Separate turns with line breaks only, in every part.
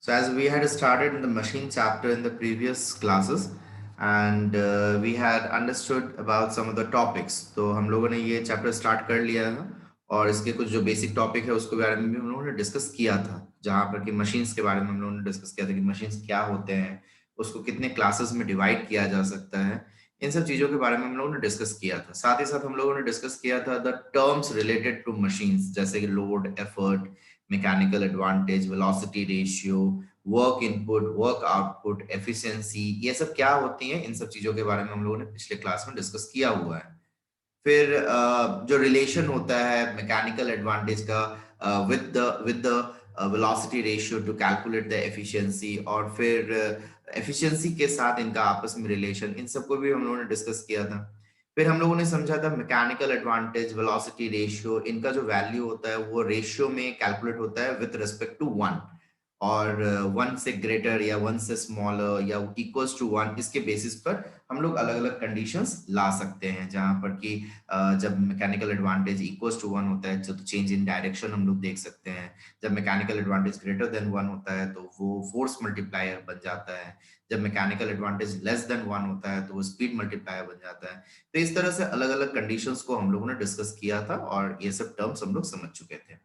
So as we had started in the machine chapter in the previous classes and we had understood about some of the topics. तो हम लोगों ने ये chapter start कर लिया है और इसके कुछ जो बेसिक टॉपिक है उसके बारे में भी हम लोगों ने डिस्कस किया था, जहाँ पर कि मशीन्स के बारे में हम लोगों ने डिस्कस किया था कि मशीन्स क्या होते हैं, उसको कितने क्लासेस में डिवाइड किया जा सकता है। इन सब चीजों के बारे में हम लोगों ने डिस्कस किया था। साथ ही साथ हम लोगों ने डिस्कस किया था the terms related to machines, जैसे कि load, effort, mechanical advantage, velocity ratio, work input, work output, efficiency, ये सब क्या होती हैं, इन सब चीजों के बारे में हम लोगों ने पिछले क्लास में डिस्कस किया हुआ है। फिर जो रिलेशन होता है मैकेनिकल एडवांटेज का with the velocity ratio two calculate the efficiency, और फिर एफिशिएंसी के साथ इनका आपस में रिलेशन, इन सबको भी हम लोगों ने डिस्कस किया था। फिर हम लोगों ने समझा था मैकेनिकल एडवांटेज, वेलोसिटी रेशियो, इनका जो वैल्यू होता है वो रेशियो में कैलकुलेट होता है विद रिस्पेक्ट टू वन, और वन से ग्रेटर या वन से स्मॉलर या इक्वल्स टू वन, इसके बेसिस पर हम लोग अलग अलग कंडीशंस ला सकते हैं, जहां पर कि जब mechanical advantage equals to one होता है तो चेंज इन डायरेक्शन हम लोग देख सकते हैं। जब mechanical advantage greater than one होता है तो वो फोर्स मल्टीप्लायर बन जाता है। जब mechanical advantage less than one होता है तो वो स्पीड मल्टीप्लायर बन जाता है। तो इस तरह से अलग अलग कंडीशंस को हम लोगों ने डिस्कस किया था और ये सब टर्म्स हम लोग समझ चुके थे।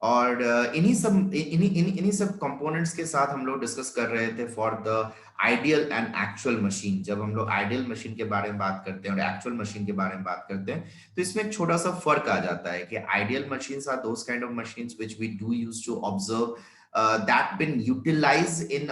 और इन्हीं सब कंपोनेंट्स के साथ हम लोग डिस्कस कर रहे थे for the ideal and actual machine. जब हम लोग आइडियल मशीन के बारे में बात करते हैं और एक्चुअल मशीन के बारे में बात करते हैं तो इसमें एक छोटा सा फर्क आ जाता है कि ideal machines are those kind of machines which we do use to observe that been utilized in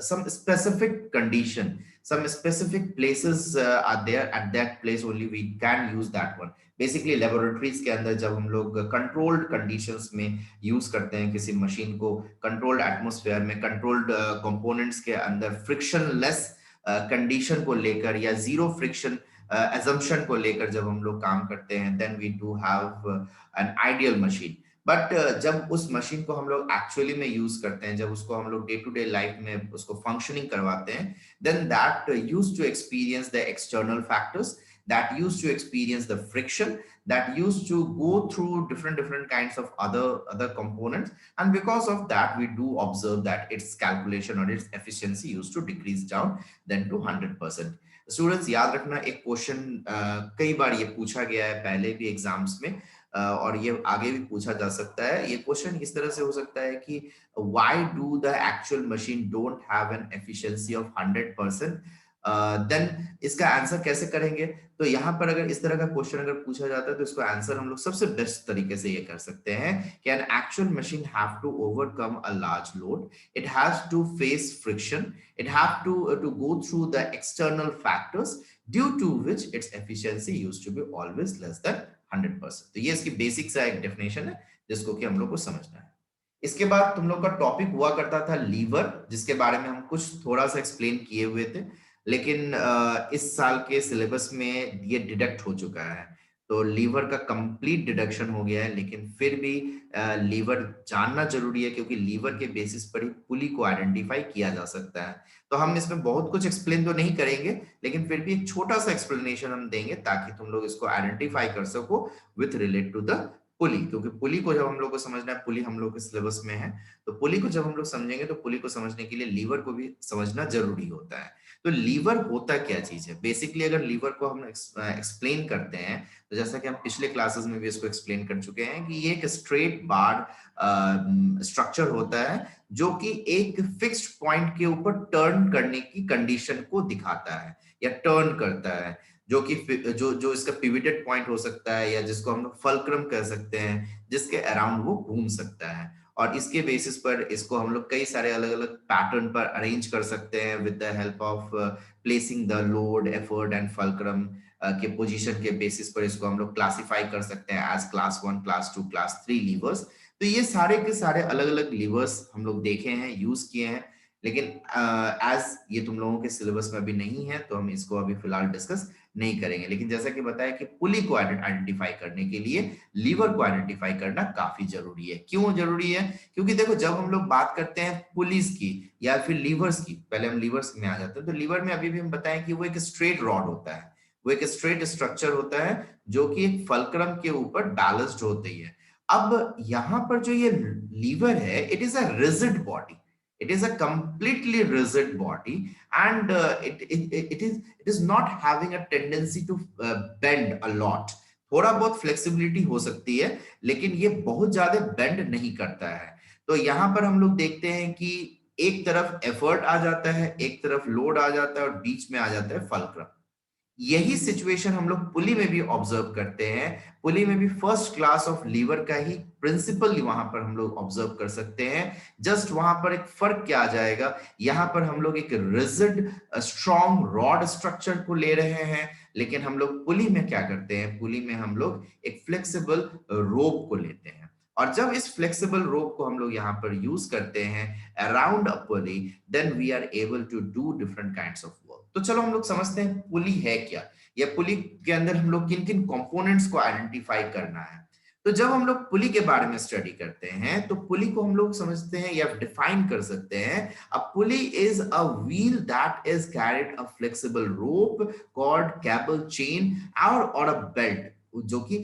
some specific condition, some specific places are there, at that place only we can use that one। Basically laboratories के अंदर जब हम लोग controlled conditions में use करते हैं किसी machine को, कंट्रोल्ड एटमॉस्फेयर में, कंट्रोल्ड कंपोनेंट्स के अंदर, फ्रिक्शन लेस कंडीशन को लेकर या जीरो फ्रिक्शन एजम्पशन को लेकर जब हम लोग काम करते हैं, then we do have an ideal machine. But जब उस मशीन को हम लोग एक्चुअली में यूज करते हैं, जब उसको हम लोग डे टू डे लाइफ में उसको फंक्शनिंग करवाते हैं, then that use to experience the external factors, that used to experience the friction, that used to go through different kinds of other components, and because of that we do observe that its calculation or its efficiency used to decrease down then to 100%। Students याद रखना, एक question कई बार ये पूछा गया है पहले भी एग्जाम्स में, और ये आगे भी पूछा जा सकता है। ये क्वेश्चन इस तरह से हो सकता है कि why do the actual machine don't have an efficiency of 100%, then इसका आंसर कैसे करेंगे। तो यहाँ पर अगर इस तरह का क्वेश्चन अगर पूछा जाता है तो इसको आंसर हम लोग सबसे बेस्ट तरीके से ये कर सकते हैं कि an actual machine have to overcome a large load, it has to face friction, it have to go through the external factors due to which its efficiency used to be always less than 100%। तो ये इसकी basic सा एक definition है जिसको कि हम लोग को समझना है। इसके बाद तुम लोग का टॉपिक हुआ करता था लीवर, जिसके बारे में हम कुछ थोड़ा सा एक्सप्लेन किए हुए थे, लेकिन इस साल के सिलेबस में ये डिडक्ट हो चुका है। तो लीवर का कंप्लीट डिडक्शन हो गया है, लेकिन फिर भी लीवर जानना जरूरी है क्योंकि लीवर के बेसिस पर ही पुली को आइडेंटिफाई किया जा सकता है। तो हम इसमें बहुत कुछ एक्सप्लेन तो नहीं करेंगे, लेकिन फिर भी एक छोटा सा एक्सप्लेनेशन हम देंगे ताकि तुम लोग इसको आइडेंटिफाई कर सको with relate to the pulley. क्योंकि पुली को जब हम लोग को समझना है, पुली हम लोग के सिलेबस में है, तो पुली को जब हम लोग समझेंगे तो पुली को समझने के लिए लीवर को भी समझना जरूरी होता है। तो लीवर होता क्या चीज है बेसिकली, अगर लीवर को हम एक्सप्लेन करते हैं तो जैसा कि हम पिछले क्लासेस में भी इसको एक्सप्लेन कर चुके हैं कि ये एक स्ट्रेट बार स्ट्रक्चर होता है जो कि एक फिक्स्ड पॉइंट के ऊपर टर्न करने की कंडीशन को दिखाता है या टर्न करता है, जो कि जो इसका पिविटेड पॉइंट हो सकता है या जिसको हम लोग फल्क्रम कह सकते हैं, जिसके अराउंड वो घूम सकता है। और इसके बेसिस पर इसको हम लोग कई सारे अलग अलग पैटर्न पर अरेंज कर सकते हैं with the help of placing the load, effort and fulcrum के पोजीशन के बेसिस पर इसको हम लोग क्लासिफाई कर सकते हैं as class 1, class 2, class 3 levers. तो ये सारे के सारे अलग अलग लीवर्स हम लोग देखे हैं, यूज किए हैं, लेकिन एज ये तुम लोगों के सिलेबस में अभी नहीं है तो हम इसको अभी फिलहाल डिस्कस नहीं करेंगे। लेकिन जैसा कि बताया कि पुली को आइडेंटिफाई करने के लिए लीवर को आइडेंटिफाई करना काफी जरूरी है। क्यों जरूरी है? क्योंकि देखो जब हम लोग बात करते हैं पुलिस की या फिर लीवर्स की, पहले हम लीवर्स में आ जाते हैं, तो लीवर में अभी भी हम बताएं कि वो एक स्ट्रेट रॉड होता है, वो एक स्ट्रेट स्ट्रक्चर होता है जो कि एक फल्क्रम के ऊपर बैलेंस्ड होती है। अब यहाँ पर जो ये लीवर है, it is a rigid body, It is a completely rigid body, and it is not having a tendency to bend a lot. थोड़ा बहुत फ्लेक्सिबिलिटी हो सकती है, लेकिन ये बहुत ज्यादा बेंड नहीं करता है। तो यहाँ पर हम लोग देखते हैं कि एक तरफ एफर्ट आ जाता है, एक तरफ लोड आ जाता है, और बीच में आ जाता है फल्क्रम। यही सिचुएशन हम लोग पुली में भी ऑब्जर्व करते हैं। पुली में भी फर्स्ट क्लास ऑफ लीवर का ही प्रिंसिपल वहां पर हम लोग ऑब्जर्व कर सकते हैं। जस्ट वहां पर एक फर्क क्या आ जाएगा, यहाँ पर हम लोग एक रिजिड स्ट्रॉन्ग रॉड स्ट्रक्चर को ले रहे हैं, लेकिन हम लोग पुली में क्या करते हैं, पुली में हम लोग एक फ्लेक्सिबल रोप को लेते हैं। और जब इस फ्लेक्सिबल रोप को हम लोग यहाँ पर यूज करते हैं around a pulley, then we are able to do different kinds of work. तो चलो हम लोग समझते हैं पुली है क्या, या पुली के अंदर हम लोग किन किन कंपोनेंट्स को आइडेंटिफाई करना है। तो जब हम लोग पुली के बारे में स्टडी करते हैं, तो पुली को हम लोग समझते हैं या डिफाइन कर सकते हैं, a pulley is a wheel that is carried a flexible rope called cable chain और अ बेल्ट, जो कि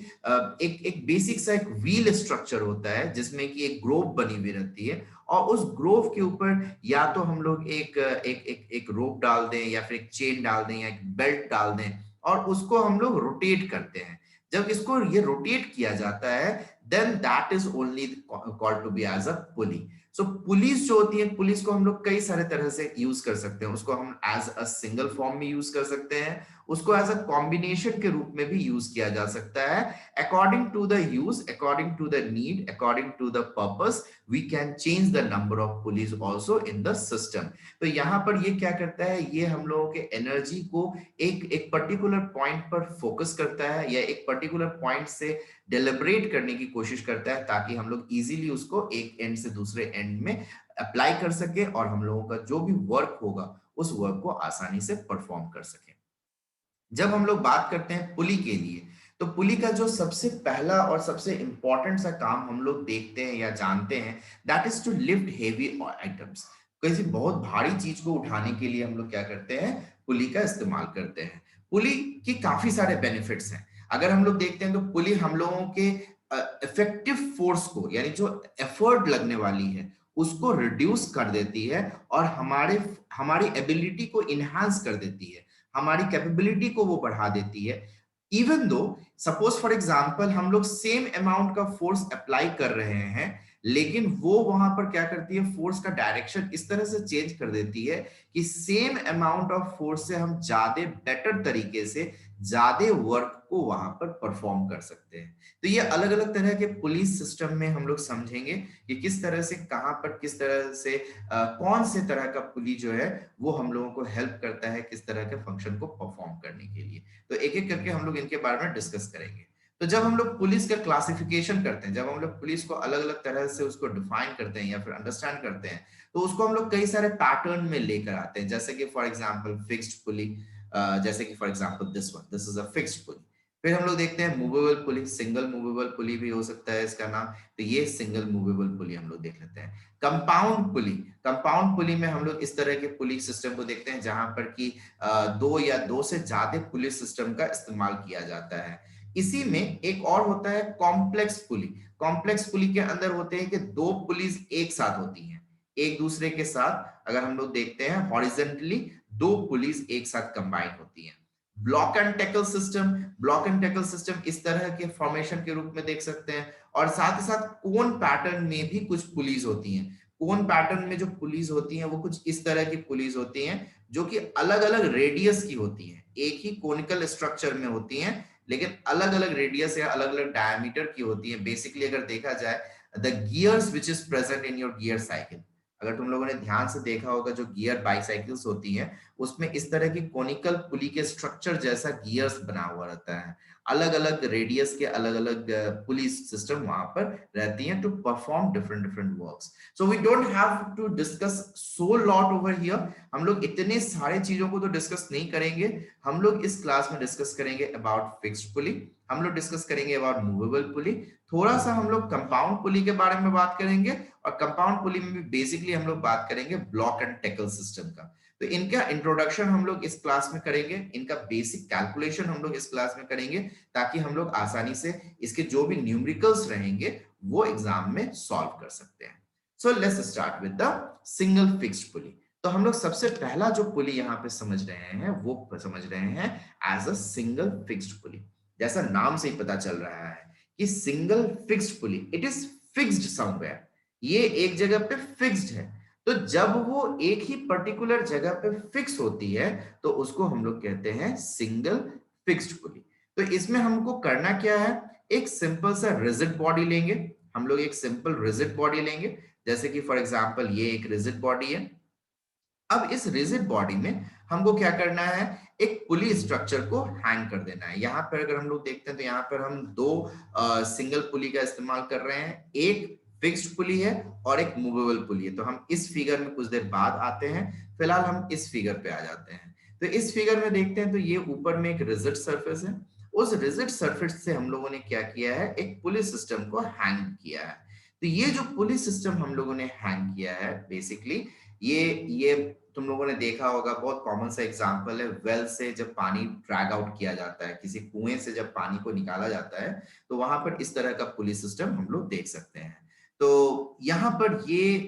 एक बेसिक सा एक व्हील स्ट्रक्चर होता है, जिसमें कि एक ग्रोव बनी हुई रहती है, और उस ग्रोव के ऊपर या तो हम लोग एक रोप डाल दें, या फिर एक चेन डाल दें, या एक बेल्ट डाल दें, और उसको हम लोग रोटेट करते हैं। जब इसको ये रोटेट किया जाता है, then that is only called to be as a pulley. So pulleys जो होती है, पुलिस को हम लोग कई सारे तरह से यूज कर सकते हैं। उसको हम एज अ सिंगल फॉर्म में यूज कर सकते हैं, उसको एज अ कॉम्बिनेशन के रूप में भी यूज किया जा सकता है। According to the use, according to the need, according to the purpose, we can change the number of pulleys also in the system. तो यहाँ पर ये क्या करता है, ये हम लोगों के एनर्जी को एक पर्टिकुलर पॉइंट पर फोकस करता है, या एक पर्टिकुलर पॉइंट से डेलिब्रेट करने की कोशिश करता है, ताकि हम लोग इजीली उसको एक एंड से दूसरे एंड में अप्लाई कर सके, और हम लोगों का जो भी वर्क होगा उस वर्क को आसानी से परफॉर्म कर सके। जब हम लोग बात करते हैं पुली के लिए, तो पुली का जो सबसे पहला और सबसे इंपॉर्टेंट सा काम हम लोग देखते हैं या जानते हैं, that is to lift heavy items. किसी बहुत भारी चीज को उठाने के लिए हम लोग क्या करते हैं, पुली का इस्तेमाल करते हैं। पुली के काफी सारे बेनिफिट्स हैं। अगर हम लोग देखते हैं, तो पुली हम लोगों के इफेक्टिव फोर्स को, यानी जो एफर्ट लगने वाली है, उसको रिड्यूस कर देती है, और हमारी एबिलिटी को इनहांस कर देती है, हमारी कैपेबिलिटी को वो बढ़ा देती है। Even though, suppose for example हम लोग सेम अमाउंट का फोर्स अप्लाई कर रहे हैं, लेकिन वो वहां पर क्या करती है, फोर्स का डायरेक्शन इस तरह से चेंज कर देती है कि सेम अमाउंट ऑफ फोर्स से हम ज्यादा बेटर तरीके से ज्यादा वर्क को वहां पर परफॉर्म कर सकते हैं। तो ये अलग अलग तरह के पुलिस सिस्टम में हम लोग समझेंगे कि किस तरह से, कहां पर, किस तरह से कौन से तरह का पुली जो है वो हम लोगों को हेल्प करता है किस तरह के फंक्शन को परफॉर्म करने के लिए। तो एक एक करके हम लोग इनके बारे में डिस्कस करेंगे। तो जब हम लोग पुलिस का क्लासिफिकेशन करते हैं, जब हम लोग पुलिस को अलग अलग तरह से उसको डिफाइन करते हैं या फिर अंडरस्टैंड करते हैं, तो उसको हम लोग कई सारे पैटर्न में लेकर आते हैं। जैसे कि फॉर एग्जांपल फिक्स्ड पुली, जैसे कि for example this is a fixed pulley. फिर हम लोग देखते हैं movable pulley, single movable pulley भी हो सकता है इसका नाम, तो ये सिंगल मूवेबल पुली हम लोग देख लेते हैं। कंपाउंड पुली, कंपाउंड पुली में हम लोग इस तरह के पुली सिस्टम को देखते हैं जहां पर कि दो या दो से ज्यादा पुली सिस्टम का इस्तेमाल किया जाता है। इसी में एक और होता है कॉम्प्लेक्स पुली। कॉम्प्लेक्स पुली के अंदर होते हैं कि दो पुलिस एक साथ होती हैं, एक दूसरे के साथ अगर हम लोग देखते हैं हॉरिजॉन्टली दो पुलिस एक साथ कंबाइन होती हैं। Block and tackle system, block and tackle system इस तरह के फॉर्मेशन के रूप में देख सकते हैं। और साथ ही साथ कोन पैटर्न में भी कुछ पुलिस होती हैं। कोन पैटर्न में जो पुलिस होती हैं वो कुछ इस तरह की पुलिस होती हैं, जो कि अलग अलग रेडियस की होती हैं, एक ही कोनिकल स्ट्रक्चर में होती हैं, लेकिन अलग अलग रेडियस या अलग अलग डायमीटर की होती है। बेसिकली अगर देखा जाए, the gears which is present in your gear cycle, अगर तुम लोगों ने ध्यान से देखा होगा, जो गियर बाइसाइकिल्स होती हैं उसमें इस तरह की कोनिकल पुली के स्ट्रक्चर जैसा गियर्स बना हुआ रहता है। अलग अलग रेडियस के अलग अलग पुलिस सिस्टम वहां पर रहती हैं to perform different different works. So we don't have to discuss so lot over here. हम लोग इतने सारे चीजों को तो डिस्कस नहीं करेंगे। हम लोग इस क्लास में डिस्कस करेंगे अबाउट फिक्स्ड पुली, हम लोग डिस्कस करेंगे अबाउट मूवेबल पुली, थोड़ा सा हम लोग कंपाउंड पुली के बारे में बात करेंगे, और कंपाउंड पुली में भी बेसिकली हम लोग बात करेंगे ब्लॉक एंड टैकल सिस्टम का। तो इनका इंट्रोडक्शन हम लोग इस क्लास में करेंगे, इनका बेसिक कैलकुलेशन हम लोग इस क्लास में करेंगे, ताकि हम लोग आसानी से इसके जो भी न्यूमेरिकल्स रहेंगे वो एग्जाम में सॉल्व कर सकते हैं। So let's start with the single fixed पुली। तो हम लोग सबसे पहला जो पुली यहाँ पे समझ रहे हैं वो समझ रहे हैं as a single fixed pulley. जैसा नाम से ही पता चल रहा है कि single fixed pulley, it is fixed somewhere, ये एक जगह पे फिक्स्ड है। तो जब वो एक ही पर्टिकुलर जगह पे फिक्स होती है तो उसको हम लोग कहते हैं सिंगल फिक्स्ड पुली। तो इसमें हमको करना क्या है, एक सिंपल सा रिजिड बॉडी लेंगे, हम लोग एक सिंपल रिजिड बॉडी लेंगे, जैसे कि फॉर एग्जांपल ये एक रिजिड बॉडी है। अब इस रिजिड बॉडी में हमको क्या करना है, एक पुली स्ट्रक्चर को हैंग कर देना है। यहाँ पर अगर हम लोग देखते हैं तो यहाँ पर हम दो सिंगल पुली का इस्तेमाल कर रहे हैं, एक फिक्स्ड पुली है और एक मूवेबल पुली है। तो हम इस फिगर में कुछ देर बाद आते हैं, फिलहाल हम इस फिगर पे आ जाते हैं। तो इस फिगर में देखते हैं तो ये ऊपर में एक रिजिड सरफेस है, उस रिजिड सरफेस से हम लोगों ने क्या किया है, एक पुली सिस्टम को हैंग किया है। तो ये जो पुली सिस्टम हम लोगों ने हैंग किया है बेसिकली, ये तुम लोगों ने देखा होगा, बहुत कॉमन सा एग्जांपल है, वेल से जब पानी ड्रैग आउट किया जाता है, किसी कुएं से जब पानी को निकाला जाता है तो वहां पर इस तरह का पुली सिस्टम हम लोग देख सकते हैं। तो यहाँ पर ये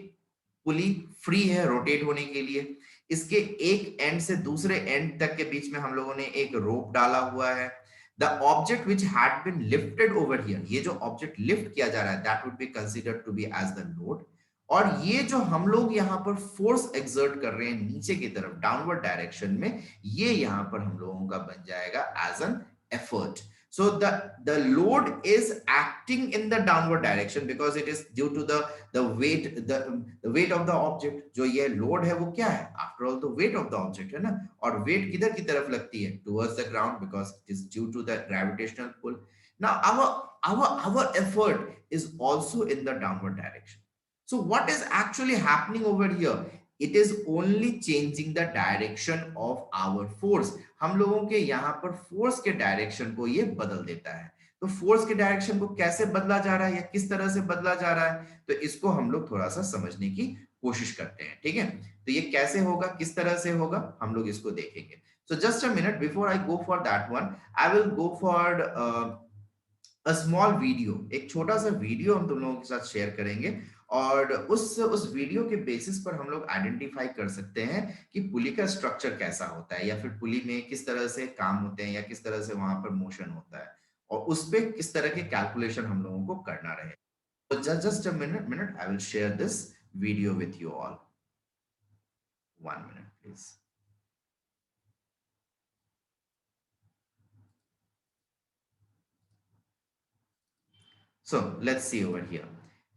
पुली फ्री है रोटेट होने के लिए। इसके एक एंड से दूसरे एंड तक के बीच में हम लोगों ने एक रोप डाला हुआ है। The object which had been lifted over here, ये जो ऑब्जेक्ट लिफ्ट किया जा रहा है that would be considered to be as the load. और ये जो हम लोग यहाँ पर फोर्स एक्सर्ट कर रहे हैं नीचे की तरफ डाउनवर्ड डायरेक्शन में, ये यहाँ पर हम लोगों का बन जाएगा as an effort. So the load is acting in the downward direction because it is due to the weight, the weight of the object। जो ये load है वो क्या है, after all the weight of the object है ना। और weight किधर की तरफ लगती है, towards the ground because it is due to the gravitational pull। Now our effort is also in the downward direction। So what is actually happening over here? It is only changing the direction of our force। हम लोगों के यहाँ पर force के direction को ये बदल देता है। तो फोर्स के डायरेक्शन को कैसे बदला जा रहा है या किस तरह से बदला जा रहा है, तो इसको हम लोग थोड़ा सा समझने की कोशिश करते हैं, ठीक है। तो ये कैसे होगा, किस तरह से होगा, हम लोग इसको देखेंगे। So just a minute, before I go for that one, I will go for a small video. एक छोटा सा वीडियो हम तुम लोगों के साथ शेयर करेंगे और उस वीडियो के बेसिस पर हम लोग आइडेंटिफाई कर सकते हैं कि पुली का स्ट्रक्चर कैसा होता है या फिर पुली में किस तरह से काम होते हैं या किस तरह से वहां पर मोशन होता है और उस पे किस तरह के कैलकुलेशन हम लोगों को करना रहे। तो just a minute I will share this video with you all. 1 minute please. So let's see over here.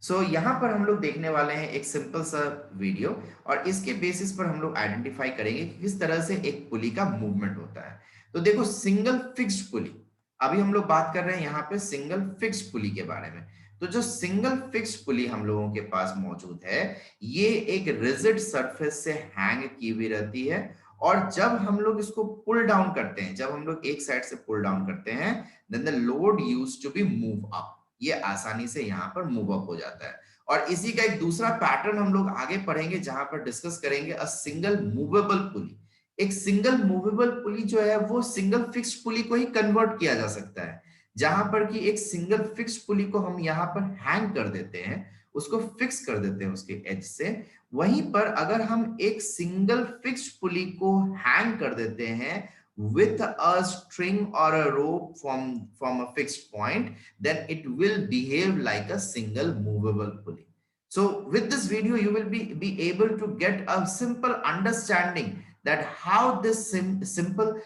So यहाँ पर हम लोग देखने वाले हैं एक सिंपल सा वीडियो और इसके बेसिस पर हम लोग आइडेंटिफाई करेंगे कि किस तरह से एक पुली का मूवमेंट होता है। तो देखो सिंगल फिक्स्ड पुली, अभी हम लोग बात कर रहे हैं यहाँ पे सिंगल फिक्स्ड पुली के बारे में। तो जो सिंगल फिक्स्ड पुली हम लोगों के पास मौजूद है, ये एक रिजिड सरफेस से हैंग की हुई रहती है और जब हम लोग इसको पुल डाउन करते हैं, जब हम लोग एक साइड से पुल डाउन करते हैं, then the load used to be move up, ये आसानी से यहाँ पर मूव अप हो जाता है। और इसी का एक दूसरा पैटर्न हम लोग आगे पढ़ेंगे जहां पर डिस्कस करेंगे अ सिंगल मूवेबल पुली। एक सिंगल मूवेबल पुली जो है वो सिंगल फिक्स्ड पुली को ही कन्वर्ट किया जा सकता है, जहां पर कि एक सिंगल फिक्स्ड पुली को हम यहाँ पर हैंग कर देते हैं, उसको फिक्स कर देते हैं उसके एज से। वहीं पर अगर हम एक सिंगल फिक्स्ड पुली को हैंग कर देते हैं with a string or a rope from a fixed point, then it will behave like a single movable pulley। So with this video you will be able to get a simple understanding that how this simple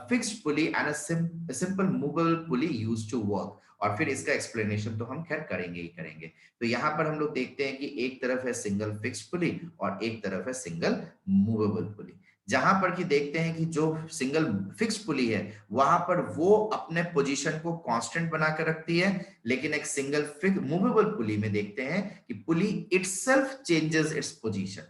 fixed pulley and a simple movable pulley used to work। और फिर इसका explanation तो हम खैर करेंगे ही करेंगे। तो यहाँ पर हम लोग देखते हैं कि एक तरफ है सिंगल फिक्स्ड पुली और एक तरफ है सिंगल मूवेबल पुली। जहां पर कि देखते हैं कि जो सिंगल फिक्स्ड पुली है वहां पर वो अपने पोजीशन को कांस्टेंट बनाकर रखती है, लेकिन एक सिंगल मूवेबल पुली में देखते हैं कि pulley itself changes its position.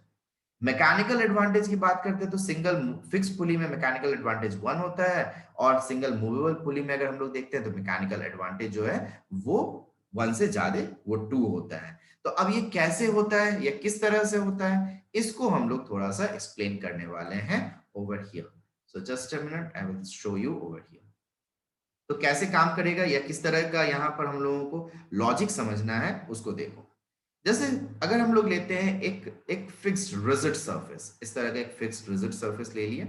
Mechanical advantage की बात करते हैं तो सिंगल फिक्स पुली में मैकेनिकल एडवांटेज 1 होता है और सिंगल मूवेबल पुली में अगर हम लोग देखते हैं तो मैकेनिकल एडवांटेज जो है वो 1 से ज्यादा वो 2 होता है। तो अब ये कैसे होता है या किस तरह से होता है, इसको हम लोग थोड़ा सा एक्सप्लेन करने वाले हैं over here. So just a minute I will show you over here. तो कैसे काम करेगा या किस तरह का यहाँ पर हम लोगों को लॉजिक समझना है उसको देखो। जैसे अगर हम लोग लेते हैं एक फिक्स्ड रिजिड सरफेस, इस तरह का एक फिक्स्ड रिजिड सरफेस ले लिया।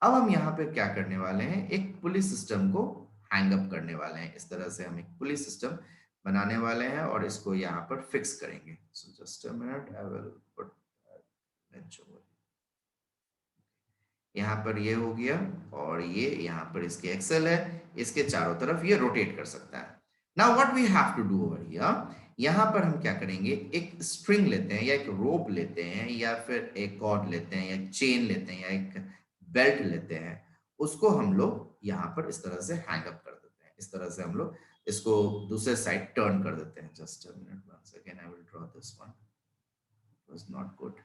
अब हम यहाँ पे क्या करने वाले हैं, एक पुली सिस्टम को हैंग अप करने वाले हैं। इस तरह से हम एक पुली सिस्टम बनाने वाले हैं और इसको यहाँ पर फिक्स करेंगे। So just a minute, I will put यहाँ पर ये हो गया और ये यहाँ पर इसके एक्सेल है, इसके चारों तरफ ये रोटेट कर सकता है। Now what we have to do over here, यहाँ पर हम क्या करेंगे, एक स्ट्रिंग लेते हैं या एक रोप लेते हैं या फिर एक कॉर्ड लेते हैं या एक चेन लेते हैं या एक बेल्ट लेते हैं, उसको हम लोग यहाँ पर इस तरह से हैंग अप कर देते हैं। इस तरह से हम लोग इसको दूसरे साइड टर्न कर देते हैं। Just a minute, once again I will draw this one, it was not good.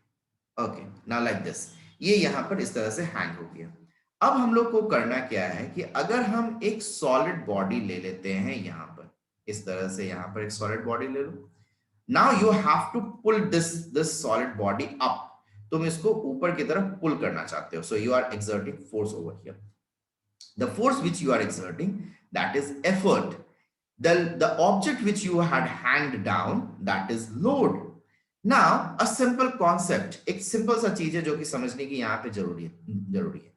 Okay, now like this, ये यहाँ पर इस तरह से हैंग हो गया। अब हम लोग को करना क्या है कि अगर हम एक सॉलिड बॉडी ले लेते हैं यहाँ पर, इस तरह से यहाँ पर एक सॉलिड बॉडी ले लो। Now you have to pull this solid body up, तुम इसको ऊपर की तरफ पुल करना चाहते हो। So you are exerting force over here. The force which you are exerting, that is effort. The object which you had hanged down, that is load. Now a simple concept, एक simple सा चीज है जो कि समझने की यहाँ पे जरूरी है।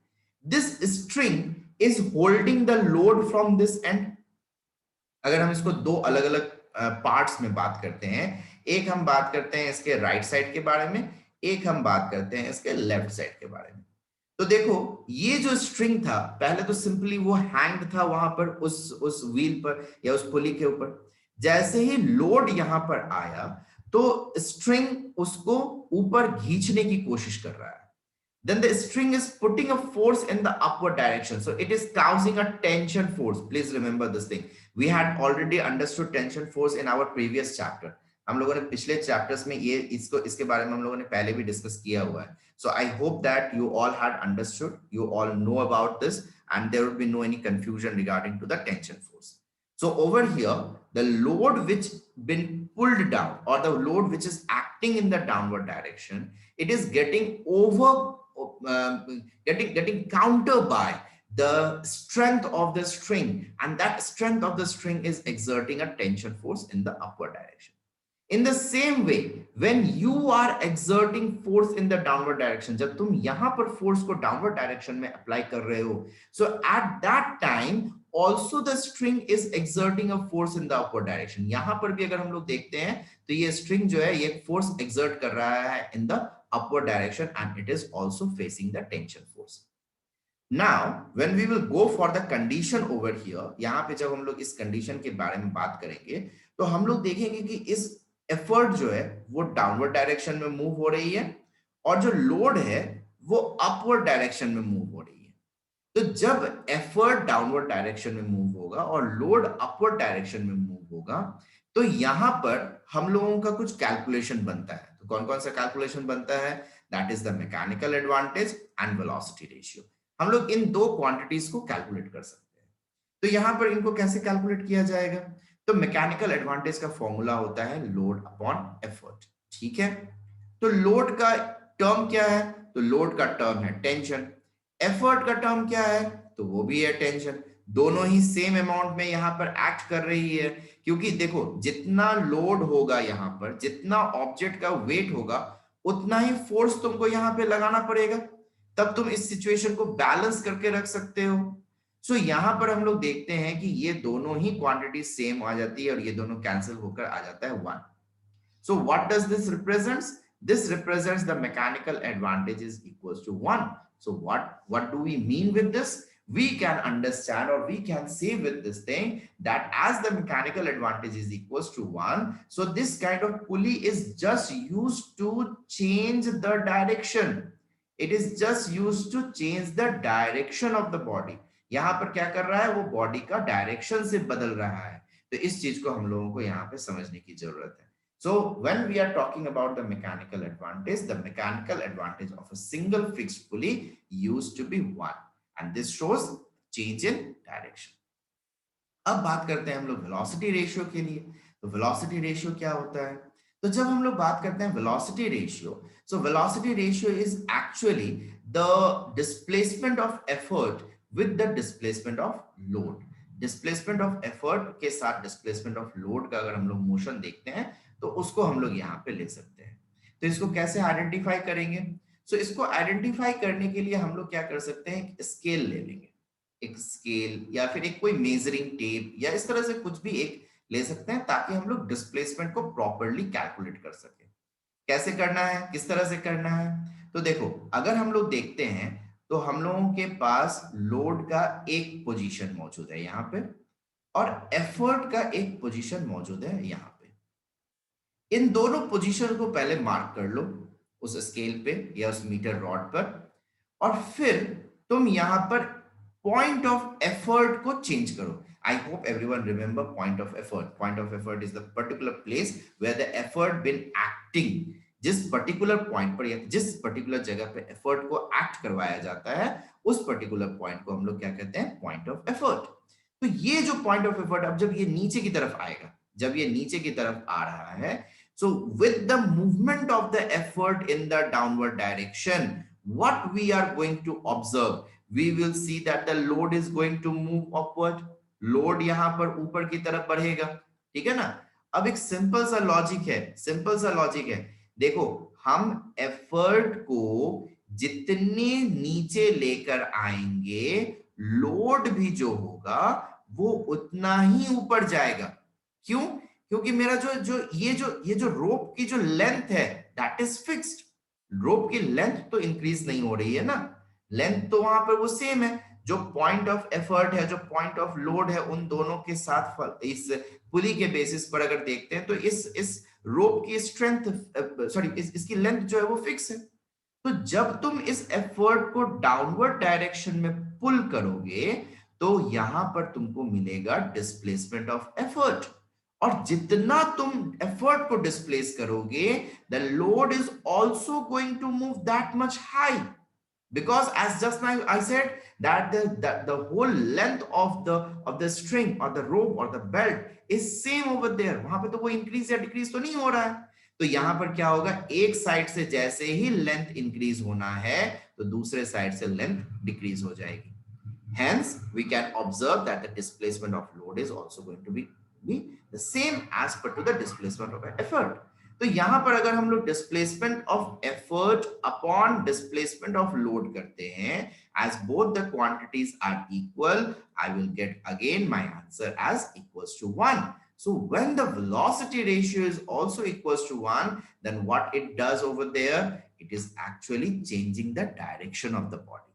This string is holding the load from this end. अगर हम इसको दो अलग अलग पार्ट्स में बात करते हैं, एक हम बात करते हैं इसके राइट साइड के बारे में, एक हम बात करते हैं इसके लेफ्ट साइड के बारे में। तो देखो ये जो स्ट्रिंग था, पहले तो सिंपली वो हैंग था वहां पर उस व्हील पर या उस पुली के ऊपर। जैसे ही लोड यहां पर आया तो स्ट्रिंग उसको ऊपर खींचने की कोशिश कर रहा है। Then the string is putting a force in the upward direction, so it is causing a tension force. Please remember this thing. We had already understood tension force in our previous chapter. हम लोगों ने पिछले chapters में ये इसके बारे में हम लोगों ने पहले भी डिस्कस किया हुआ है। So I hope that you all had understood, you all know about this, and there will be no any confusion regarding to the tension force. So over here, the load which been pulled down, or the load which is acting in the downward direction, it is getting getting countered by the strength of the string, and that strength of the string is exerting a tension force in the upward direction. In the same way, when you are exerting force in the downward direction, जब तुम यहाँ पर force को downward direction में apply कर रहे हो, so at that time also the string is exerting a force in the upward direction. यहाँ पर भी अगर हम लोग देखते हैं तो ये string जो है ये force exert कर रहा है in the upward direction, and it is also facing the tension force. Now when we will go for the condition over here, यहाँ पे जब हम लोग इस condition के बारे में बात करेंगे तो हम लोग देखेंगे कि इस एफर्ट जो है वो डाउनवर्ड डायरेक्शन में मूव हो रही है और जो लोड है वो अपवर्ड डायरेक्शन में मूव हो रही है। तो जब एफर्ट डाउनवर्ड डायरेक्शन में मूव होगा और लोड अपवर्ड डायरेक्शन में मूव होगा तो यहां पर हम लोगों का कुछ कैलकुलेशन बनता है। तो कौन कौन सा कैलकुलेशन बनता है? That is the mechanical advantage and velocity ratio. हम लोग इन दो क्वांटिटीज को कैलकुलेट कर सकते हैं। तो यहां पर इनको कैसे कैलकुलेट किया जाएगा? तो मैकेनिकल एडवांटेज का फॉर्मूला होता है लोड अपॉन एफर्ट। ठीक है, तो लोड का टर्म क्या है? तो लोड का टर्म है टेंशन। एफर्ट का टर्म क्या है? तो वो भी है टेंशन। दोनों ही सेम अमाउंट में यहां पर एक्ट कर रही है, क्योंकि देखो जितना लोड होगा यहां पर, जितना ऑब्जेक्ट का वेट होगा, उतना ही फोर्स तुमको यहां पे लगाना पड़ेगा, तब तुम इस सिचुएशन को बैलेंस करके रख सकते हो। सो यहां पर हम लोग देखते हैं कि ये दोनों ही क्वांटिटी सेम आ जाती है और ये दोनों कैंसिल होकर आ जाता है 1. So what does this represents? This represents the mechanical advantage is equals to 1. So what do we mean with this? We can understand, or we can say with this thing, that as the mechanical advantage is equals to 1, so this kind of pulley is just used to change the direction. It is just used to change the direction of the body. यहाँ पर क्या कर रहा है? वो body का direction से बदल रहा है। तो इस चीज को हम लोगों को यहाँ पे समझने की जरूरत है। So when we are talking about the mechanical advantage of a single fixed pulley used to be 1, and this shows change in direction. अब बात करते हैं हम लोग वेलोसिटी रेशियो के लिए। तो वेलोसिटी रेशियो क्या होता है? तो जब हम लोग बात करते हैं velocity ratio, so velocity ratio is actually the displacement of effort with the displacement of load. Displacement of effort के साथ डिस्प्लेसमेंट ऑफ लोड का अगर हम लोग मोशन देखते हैं तो उसको हम लोग यहाँ पे ले सकते हैं। तो इसको कैसे आइडेंटिफाई करेंगे? सो इसको आइडेंटिफाई करने के लिए हम लोग क्या कर सकते हैं, एक स्केल ले लेंगे, एक स्केल या फिर एक कोई मेजरिंग टेप या इस तरह से कुछ भी एक ले सकते हैं, ताकि हम लोग डिस्प्लेसमेंट को प्रॉपरली कैलकुलेट कर सके। कैसे करना है, किस तरह से करना है? तो देखो, अगर हम लोग देखते हैं तो हम लोगों के पास लोड का एक पोजीशन मौजूद है यहाँ पे और एफर्ट का एक पोजीशन मौजूद है यहाँ पे। इन दोनों पोजीशन को पहले मार्क कर लो उस स्केल पे या उस मीटर रॉड पर, और फिर तुम यहां पर पॉइंट ऑफ एफर्ट को चेंज करो। I hope everyone remember point of effort. Point of effort is the particular place where the effort been acting. जिस पर्टिकुलर पॉइंट पर या जिस पर्टिकुलर जगह पे एफर्ट को एक्ट करवाया जाता है, उस पर्टिकुलर पॉइंट को हम लोग क्या कहते हैं, पॉइंट ऑफ एफर्ट। तो ये जो पॉइंट ऑफ एफर्ट, अब जब ये नीचे की तरफ आएगा, जब ये नीचे की तरफ आ रहा है, so with the movement of the effort in the downward direction, what we are going to observe, we will see that the load is going to move upward. Load यहां पर ऊपर की तरफ बढ़ेगा, ठीक है ना? अब एक सिंपल सा लॉजिक है, सिंपल सा लॉजिक है। देखो, हम एफर्ट को जितने नीचे लेकर आएंगे, लोड भी जो होगा वो उतना ही ऊपर जाएगा। क्यों? क्योंकि मेरा जो रोप की जो लेंथ है, दैट इज फिक्स्ड। रोप की लेंथ तो इंक्रीज नहीं हो रही है ना, लेंथ तो वहां पर वो सेम है। जो पॉइंट ऑफ एफर्ट है, जो पॉइंट ऑफ लोड है, उन दोनों के साथ इस पुली के बेसिस पर अगर देखते हैं तो इस रोप की स्ट्रेंथ, सॉरी, इसकी लेंथ जो है वो फिक्स है। तो जब तुम इस एफर्ट को डाउनवर्ड डायरेक्शन में पुल करोगे, तो यहां पर तुमको मिलेगा डिस्प्लेसमेंट ऑफ एफर्ट। और जितना तुम एफर्ट को डिस्प्लेस करोगे, the load is also going to move that much high, because as just now I said that the whole length of the string or the rope or the belt is same over there, वहां पे तो कोई increase या decrease तो नहीं हो रहा है। तो यहां पर क्या होगा, एक साइड से जैसे ही लेंथ इंक्रीज होना है, तो दूसरे साइड से लेंथ डिक्रीज हो जाएगी। Hence, we can observe that the displacement of load is also going to be the same as per to the displacement of effort. तो यहां पर अगर हम लोग displacement of effort upon displacement of load करते हैं, as both the quantities are equal, I will get again my answer as equals to 1. So when the velocity ratio is also equals to 1, then what it does over there, it is actually changing the direction of the body.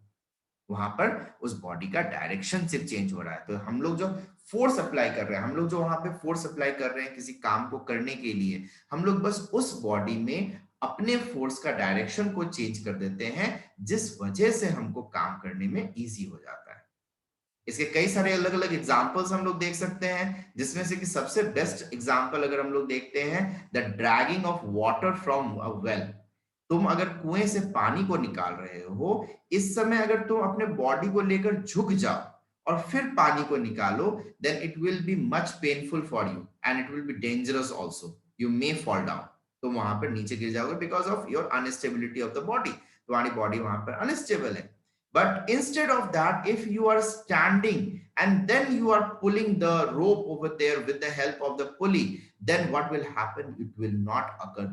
वहां पर उस body का direction सिर्फ change हो रहा है। तो हम लोग जो फोर्स अप्लाई कर रहे हैं, हम लोग जो वहां पे फोर्स अप्लाई कर रहे हैं किसी काम को करने के लिए, हम लोग बस उस बॉडी में अपने फोर्स का डायरेक्शन को चेंज कर देते हैं, जिस वजह से हमको काम करने में इजी हो जाता है। इसके कई सारे अलग अलग एग्जांपल्स हम लोग देख सकते हैं, जिसमें से कि सबसे बेस्ट एग्जांपल अगर हम लोग देखते हैं, the dragging of water from a well. तुम अगर कुएं से पानी को निकाल रहे हो, इस समय अगर तुम अपने बॉडी को लेकर झुक जाओ और फिर पानी को निकालो, then it will be much painful for you and it will be dangerous also, you may fall down. तुम वहां पर नीचे गिर जाओगे because of your unstability of the body, तुम्हारी बॉडी वहां पर अनस्टेबल है। But instead of that, if you are standing and then you are pulling the rope over there with the help of the pulley, then what will happen? It will not occur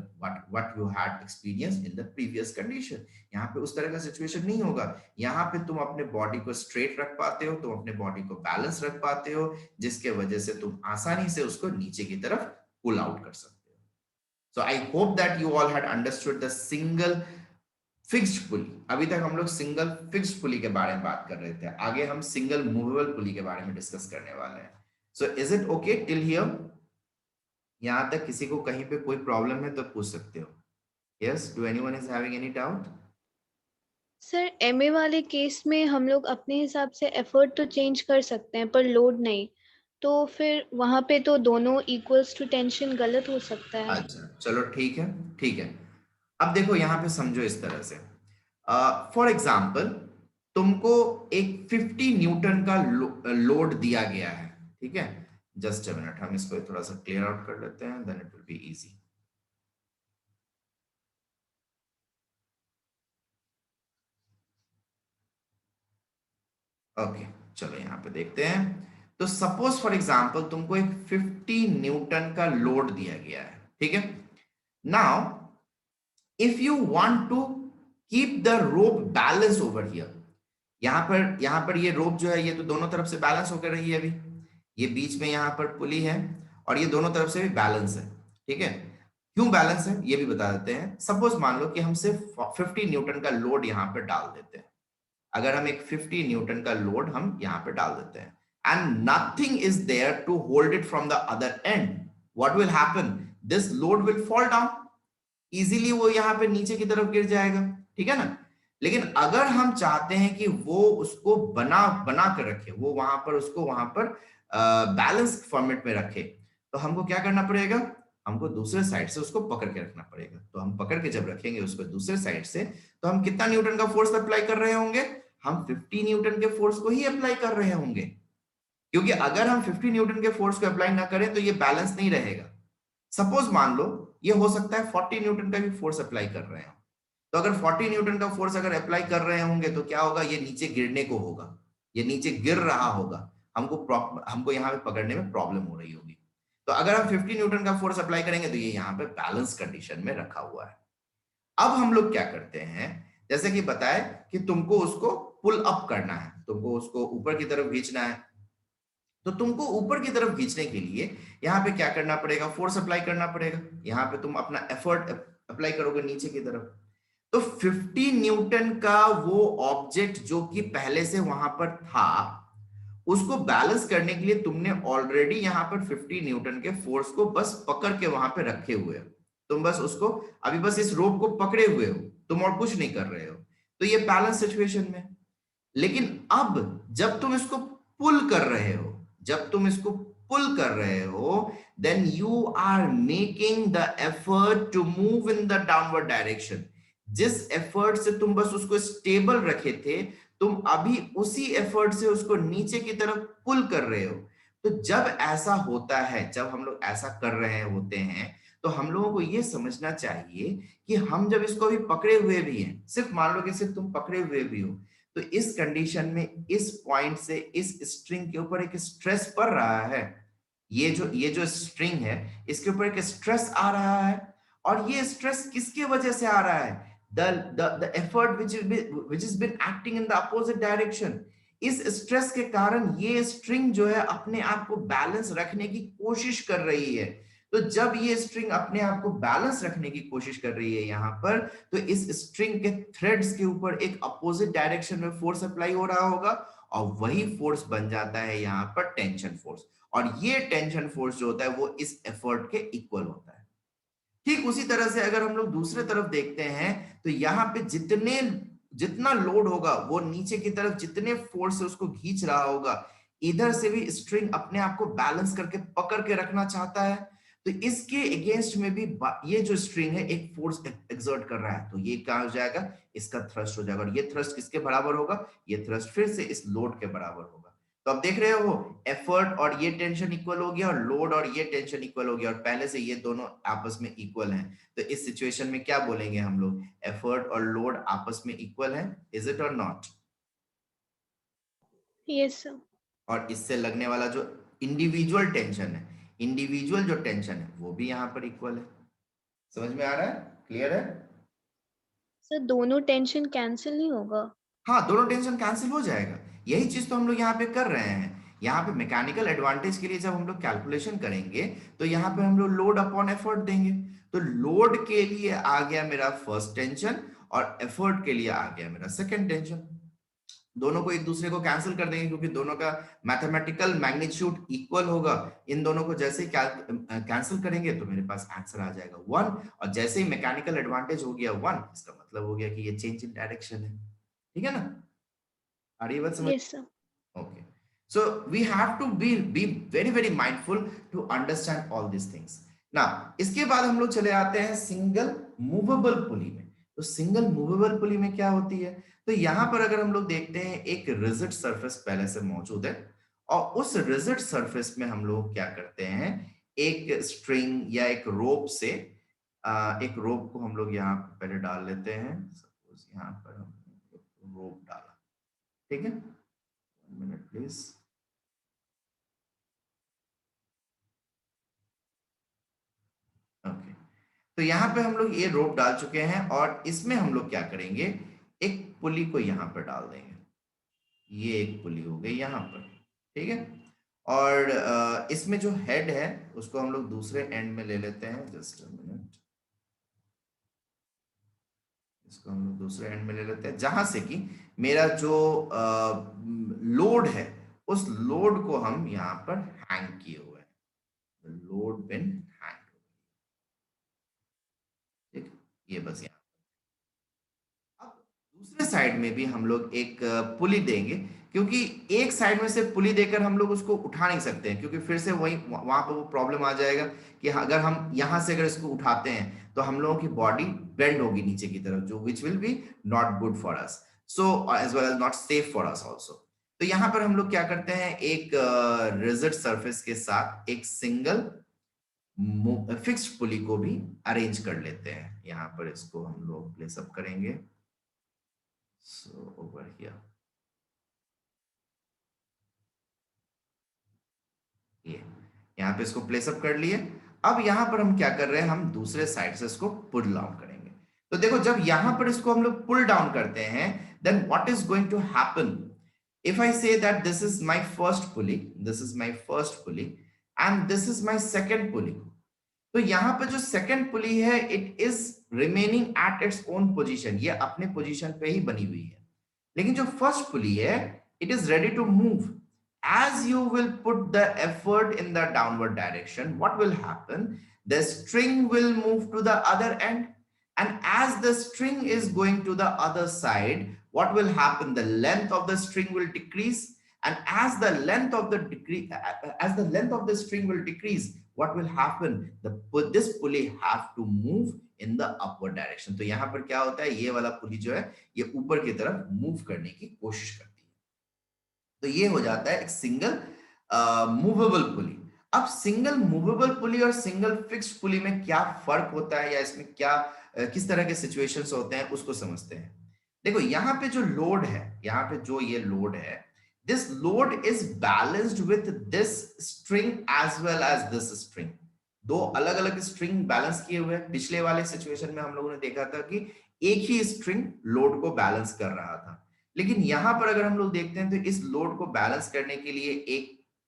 what you had experienced in the previous condition. यहाँ पे उस तरह का situation नहीं होगा। यहाँ पे तुम अपने बॉडी को स्ट्रेट रख पाते हो, तुम अपने बॉडी को बैलेंस रख पाते हो, जिसके वजह से तुम आसानी से उसको नीचे की तरफ पुल आउट कर सकते हो। So I hope that you all had understood the single fixed pulley. अभी तक हम लोग सिंगल फिक्स्ड पुली के बारे में बात कर रहे थे, आगे हम सिंगल मूवेबल पुली के बारे में डिस्कस करने वाले हैं। So is it okay till here? यहां तक किसी को कहीं पे कोई प्रॉब्लम है तो पूछ सकते हो। Yes, do anyone is having any doubt?
Sir, MA वाले केस में हम लोग अपने हिसाब से एफर्ट तो चेंज कर सकते हैं पर लोड नहीं, तो फिर वहां पे तो दोनों इक्वल्स टू टेंशन गलत हो सकता है।
अच्छा चलो ठीक है, ठीक है। अब देखो यहाँ पे समझो इस तरह से, फॉर एग्जाम्पल तुमको एक 50 न्यूटन का लोड दिया गया है, ठीक है? जस्ट अ मिनट, हम इसको थोड़ा सा क्लियर आउट कर लेते हैं, then it will be easy. Okay, चलो यहाँ पे देखते हैं। तो सपोज फॉर एग्जांपल तुमको एक 50 न्यूटन का लोड दिया गया है, ठीक है। Now if you want to keep the rope balance over here, यहां पर ये रोप जो है ये तो दोनों तरफ से बैलेंस होकर रही है अभी, ये बीच में यहां पर पुली है और ये दोनों तरफ से भी बैलेंस है, ठीक है। क्यों बैलेंस है ये भी बता देते हैं। सपोज मान लो कि हम सिर्फ 50 न्यूटन का लोड यहां पर डाल देते हैं, अगर हम एक 50 न्यूटन का लोड हम यहां पे डाल देते हैं and nothing is there to hold it from the other end, what will happen, this load will fall down easily, वो यहां पे नीचे की तरफ गिर जाएगा, ठीक है ना। लेकिन अगर हम चाहते हैं कि वो उसको बना बना कर रखे, वो वहां पर उसको वहां पर बैलेंस फॉर्मेट में रखे, तो हमको क्या करना पड़ेगा, हमको दूसरे साइड से उसको पकड़ के रखना पड़ेगा। तो हम पकड़ के जब रखेंगे उसको दूसरे साइड से, तो हम कितना न्यूटन का फोर्स अप्लाई कर रहे होंगे, हम 50 न्यूटन के फोर्स को ही अप्लाई कर रहे होंगे, क्योंकि अगर हम 50 न्यूटन के फोर्स को अप्लाई ना करें तो ये बैलेंस नहीं रहेगा। सपोज मान लो ये हो सकता है 40 न्यूटन का भी फोर्स अप्लाई कर रहे हो, तो अगर 40 न्यूटन का फोर्स अगर अप्लाई कर रहे होंगे तो क्या होगा, ये नीचे गिरने को होगा, ये नीचे गिर रहा होगा, हमको यहाँ पे पकड़ने में प्रॉब्लम हो रही होगी। तो अगर हम 50 न्यूटन का फोर्स अप्लाई करेंगे तो ये यहाँ पे बैलेंस कंडीशन में रखा हुआ है। अब हम लोग क्या करते हैं, जैसे कि बताए कि तुमको उसको पुल अप करना है, तुमको उसको ऊपर की तरफ खींचना है, तो तुमको ऊपर की तरफ खींचने के लिए यहाँ पे क्या करना पड़ेगा, फोर्स अप्लाई करना पड़ेगा। यहाँ पे तुम अपना एफर्ट अप्लाई करोगे नीचे की तरफ, तो 50 न्यूटन का वो ऑब्जेक्ट जो कि पहले से वहां पर था, उसको बैलेंस करने के लिए तुमने ऑलरेडी यहां पर 50 न्यूटन के फोर्स को बस पकड़ के वहां पे रखे हुए हो। तुम बस उसको अभी बस इस रोप को पकड़े हुए हो, तुम और कुछ नहीं कर रहे हो, तो ये बैलेंस सिचुएशन में। लेकिन अब जब तुम इसको पुल कर रहे हो, जब तुम इसको पुल कर रहे हो, then you are making the effort to move in the downward direction. जिस एफर्ट से तुम बस उसको स्टेबल रखे थे, तुम अभी उसी एफर्ट से उसको नीचे की तरफ पुल कर रहे हो। तो जब ऐसा होता है, जब हम लोग ऐसा कर रहे होते हैं, तो हम लोगों को यह समझना चाहिए कि हम जब इसको अभी पकड़े हुए भी हैं, सिर्फ मान लो कि सिर्फ तुम पकड़े हुए भी हो, तो इस कंडीशन में इस पॉइंट से इस स्ट्रिंग के ऊपर एक स्ट्रेस पड़ रहा है, ये जो स्ट्रिंग है इसके ऊपर एक स्ट्रेस आ रहा है, और ये स्ट्रेस किसकी वजह से आ रहा है, the effort which has been acting in the opposite direction। इस स्ट्रेस के कारण ये स्ट्रिंग जो है अपने आप को बैलेंस रखने की कोशिश कर रही है। तो जब ये स्ट्रिंग अपने आप को बैलेंस रखने की कोशिश कर रही है यहाँ पर, तो इस स्ट्रिंग के थ्रेड्स के ऊपर एक अपोजिट डायरेक्शन में फोर्स अप्लाई हो रहा होगा, और वही फोर्स बन जाता है यहाँ पर टेंशन फोर्स। और ये टेंशन फोर्स जो होता है वो इस एफर्ट के इक्वल होता है। ठीक उसी तरह से अगर हम लोग दूसरे तरफ देखते हैं, तो यहाँ पे जितना लोड होगा, वो नीचे की तरफ जितने फोर्स से उसको खींच रहा होगा, इधर से भी स्ट्रिंग अपने आप को बैलेंस करके पकड़ के रखना चाहता है। तो इसके अगेंस्ट में भी ये जो स्ट्रिंग है एक फोर्स एक्सर्ट कर रहा है, तो ये क्या हो जाएगा, इसका थ्रस्ट हो जाएगा, और ये थ्रस्ट किसके बराबर होगा, ये थ्रस्ट फिर से इस लोड के बराबर होगा। तो अब देख रहे हो एफर्ट और ये टेंशन इक्वल हो गया, और लोड और ये टेंशन इक्वल हो गया, और पहले से ये दोनों आपस में इक्वल हैं। तो इस सिचुएशन में क्या बोलेंगे हम लोग, एफर्ट और लोड आपस में इक्वल है, इज इट और नॉट।
Yes sir.
और इससे लगने वाला जो इंडिविजुअल टेंशन है, इंडिविजुअल जो टेंशन है वो भी यहाँ पर इक्वल है। समझ में आ रहा है, क्लियर है।
सर दोनों टेंशन कैंसिल नहीं होगा?
हाँ, दोनों टेंशन कैंसिल हो जाएगा, यही चीज तो हम लोग यहाँ पे कर रहे हैं। यहाँ पे मैकेनिकल एडवांटेज के लिए जब हम लोग कैलकुलेशन करेंगे, तो यहाँ पे हम लोग लोड अपॉन एफर्ट देंगे। तो लोड के लिए आ गया मेरा फर्स्ट टेंशन, और एफर्ट के लिए आ गया मेरा सेकंड टेंशन। दोनों को एक दूसरे को कैंसिल कर देंगे, क्योंकि दोनों का मैथमेटिकल मैग्नीट्यूड इक्वल होगा। इन दोनों को जैसे ही कैंसिल करेंगे तो मेरे पास आंसर आ जाएगा 1, और जैसे ही मैकेनिकल एडवांटेज हो गया 1, इसका मतलब हो गया कि ये चेंज इन डायरेक्शन है। ठीक है ना, आ रही है बात समझ।
Yes sir.
Okay, so we have to be very very mindful to understand all these things. Now इसके बाद हम लोग चले आते हैं सिंगल मूवेबल पुली में। तो सिंगल मूवेबल पुली में क्या होती है, तो यहाँ पर अगर हम लोग देखते हैं एक रिजिड सरफेस पहले से मौजूद है, और उस रिजिड सरफेस में हम लोग क्या करते हैं, एक स्ट्रिंग या एक रोप से एक रोप को हम लोग यहाँ पर पहले डाल लेते हैं। सपोज यहाँ पर हम रोप डाला, ठीक है, minute please। ओके, तो यहाँ पे हम लोग ये रोप डाल चुके हैं और इसमें हम लोग क्या करेंगे, एक पुली को यहाँ पर डाल देंगे। ये एक पुली हो गई यहाँ पर, ठीक है। और इसमें जो हेड है उसको हम लोग दूसरे एंड में ले लेते हैं। जस्ट अ मिनट, इसको हम लोग दूसरे एंड में ले लेते हैं जहां से कि मेरा जो लोड है उस लोड को हम यहाँ पर हैंग किए हुए हैं। लोड बिन हैंग, ठीक, ये बस यहाँ। अब दूसरे साइड में भी हम लोग एक पुली देंगे, क्योंकि एक साइड में से पुली देकर हम लोग उसको उठा नहीं सकते हैं, क्योंकि फिर से वही वहां पर वो प्रॉब्लम आ जाएगा कि अगर हम यहां से अगर इसको उठाते हैं तो हम लोगों की बॉडी बेंड होगी नीचे की तरफ, जो which will be not good for us, so as well as not safe for us also. तो यहाँ पर हम लोग क्या करते हैं, एक रिजिड सरफेस के साथ एक सिंगल फिक्स्ड पुली को भी अरेंज कर लेते हैं। यहाँ पर इसको हम लोग प्लेस अप करेंगे। So over here, ये यहाँ पे इसको प्लेस अप कर लिए। अब यहाँ पर हम क्या कर रहे हैं, हम दूसरे साइड से इसको पुल डाउन करेंगे। तो देखो जब यहाँ पर इसको हम लोग पुल डाउन करते हैं, then what is going to happen, if I say that this is my first pulley, this is my first pulley and this is my second pulley, तो यहाँ पे जो सेकंड पुली है it is remaining at its own position, ये अपने position पे ही बनी हुई है। लेकिन जो फर्स्ट पुली है it is ready to move. As you will put the effort in the downward direction, what will happen? The string will move to the other end, and as the string is going to the other side, what will happen? The length of the string will decrease, and as the length of the string will decrease, what will happen? This pulley have to move in the upward direction. तो यहाँ पर क्या होता है, ये वाला पुली जो है ये ऊपर की तरफ मूव करने की कोशिश करती है। तो ये हो जाता है एक सिंगल मूवेबल पुली। अब सिंगल मूवेबल पुली और सिंगल फिक्स्ड पुली में क्या फर्क होता है, या इसमें क्या किस तरह के सिचुएशंस होते हैं उसको समझते हैं। देखो यहाँ पे जो लोड है, यहाँ पे जो ये लोड है, this load is balanced with this string as well as this string. दो अलग अलग स्ट्रिंग बैलेंस किए हुए हैं। पिछले वाले सिचुएशन में हम लोगों ने देखा था कि एक ही स्ट्रिंग लोड को बैलेंस कर रहा था, लेकिन यहां पर अगर हम लोग देखते हैं तो इस लोड को बैलेंस करने के लिए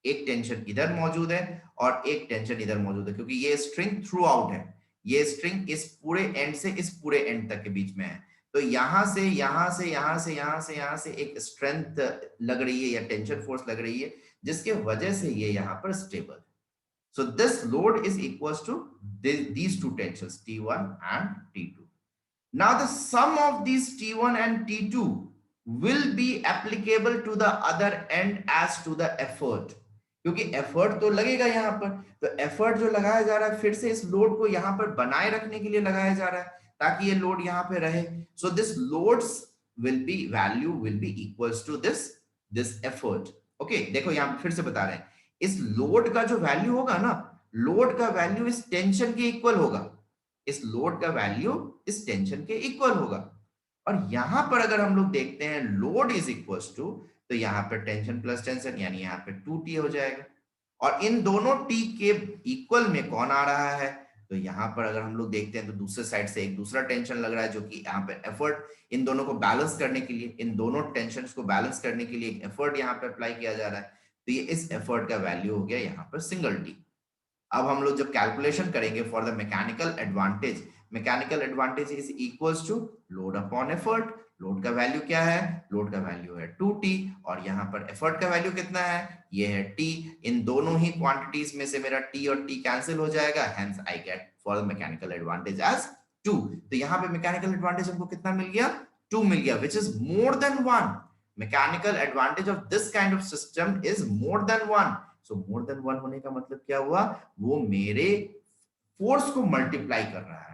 एक टेंशन इधर मौजूद है और एक टेंशन इधर मौजूद है, क्योंकि ये स्ट्रिंग थ्रू आउट है। ये स्ट्रिंग इस पूरे एंड से इस पूरे एंड तक के बीच में है। तो यहां से यहां से यहां से यहां से यहां से एक स्ट्रेंथ लग रही है या टेंशन फोर्स लग रही है, जिसके वजह से ये यहां पर स्टेबल है। So this load is equals to these two tensions, T1 and T2. Now the sum of these T1 and T2 will be applicable to the other end as to the effort, क्योंकि effort तो लगेगा यहाँ पर। तो effort जो लगाया जा रहा है फिर से इस लोड को यहाँ पर बनाए रखने के लिए लगाया जा रहा है, ताकि ये लोड यहाँ पे रहे। So this loads will be value will be equals to this effort. Okay, देखो यहाँ पे फिर से बता रहे हैं, इस लोड का जो वैल्यू होगा ना, लोड का वैल्यू इस टेंशन के इक्वल होगा। इस लोड का वैल्यू इस टेंशन के इक्वल होगा। और यहां पर अगर हम लोग देखते हैं लोड इज इक्वल्स टू, तो यहाँ पर टेंशन प्लस टेंशन यानी यहाँ पे 2T हो जाएगा। और इन दोनों T के इक्वल में कौन आ रहा है, तो यहाँ पर अगर हम लोग देखते हैं तो दूसरे साइड से एक दूसरा टेंशन लग रहा है, जो कि यहाँ पे एफर्ट इन दोनों को बैलेंस करने के लिए, इन दोनों टेंशन को बैलेंस करने के लिए एक एफर्ट यहाँ पे अप्लाई किया जा रहा है। तो ये इस एफर्ट का वैल्यू हो गया यहाँ पर सिंगल T। अब हम लोग जब कैलकुलेशन करेंगे for the mechanical advantage is equals to load upon effort. Load का वैल्यू क्या है, लोड का वैल्यू है 2T, और यहाँ पर एफर्ट का वैल्यू कितना है, ये है T। इन दोनों ही क्वांटिटीज में से मेरा T और T कैंसिल हो जाएगा, hence I get for the mechanical advantage as 2। तो यहाँ पे मैकेनिकल एडवांटेज हमको कितना मिल गया, 2 मिल गया, which is more than 1। Mechanical advantage of this kind of system is more than 1। So more than 1 होने का मतलब क्या हुआ, वो मेरे फोर्स को मल्टीप्लाई कर रहा है।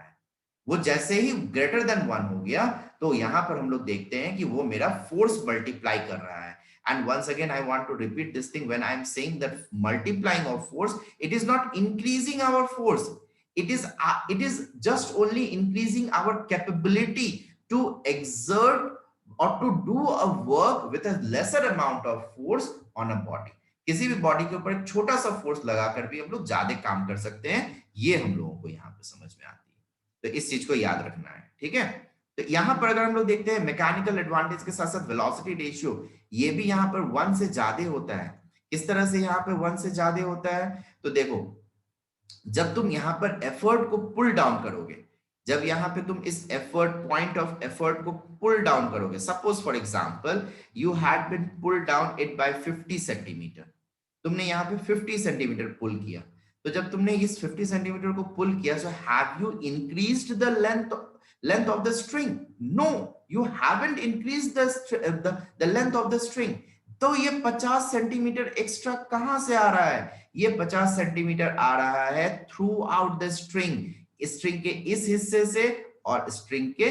वो जैसे ही ग्रेटर देन 1 हो गया तो यहां पर हम लोग देखते हैं कि वो मेरा फोर्स मल्टीप्लाई कर रहा है। And once again, I want to repeat this thing when I am saying that multiplying of force, it is not increasing our force. It is just only increasing our capability to exert or to do a work with a lesser amount of force on a body. किसी भी body के ऊपर एक छोटा सा force लगाकर भी हम लोग ज्यादा काम कर सकते हैं, ये हम लोगों को यहाँ पे समझ में आती है। तो इस चीज को याद रखना है, ठीक है। तो यहाँ पर अगर हम लोग देखते हैं मैकेनिकल एडवांटेज के साथ साथ वेलोसिटी रेशियो, ये भी यहाँ पर 1 से ज्यादा होता है। किस तरह से यहाँ पे 1 से ज्यादा होता है? तो देखो, जब तुम यहाँ पर एफर्ट को पुल डाउन करोगे, जब यहाँ पे तुम इस एफर्ट, पॉइंट ऑफ एफर्ट को पुल डाउन करोगे, suppose for example you had been pull down it by 50 centimetre, तुमने यहाँ पे 50 सेंटीमीटर पुल किया। तो जब तुमने इस 50 सेंटीमीटर को पुल किया, so have you increased the length of the string? No, you haven't increased the length of the string. तो ये 50 सेंटीमीटर एक्स्ट्रा कहां से आ रहा है? ये 50 सेंटीमीटर आ रहा है through out the string, string के इस हिस्से से और स्ट्रिंग के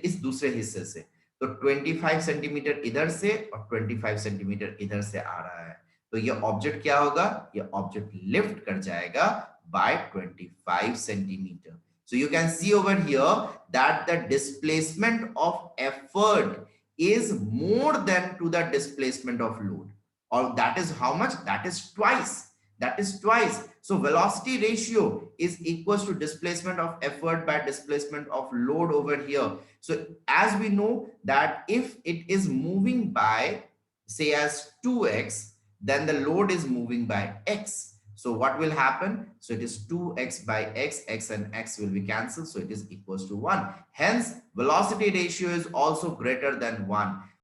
इस दूसरे हिस्से से। तो 25 सेंटीमीटर इधर से और 25 सेंटीमीटर इधर से आ रहा है। तो ये ऑब्जेक्ट क्या होगा? ये ऑब्जेक्ट लिफ्ट कर जाएगा by 25 centimetre. So you can see over here that the displacement of effort is more than to the displacement of load, or that is how much? That is twice. That is twice. So velocity ratio is equals to displacement of effort by displacement of load over here. So as we know that if it is moving by say as 2x, then the load is moving by x. So what will happen? So it is 2x by x, x and x will be cancelled. So it is equals to 1. Hence, velocity ratio is also greater than 1.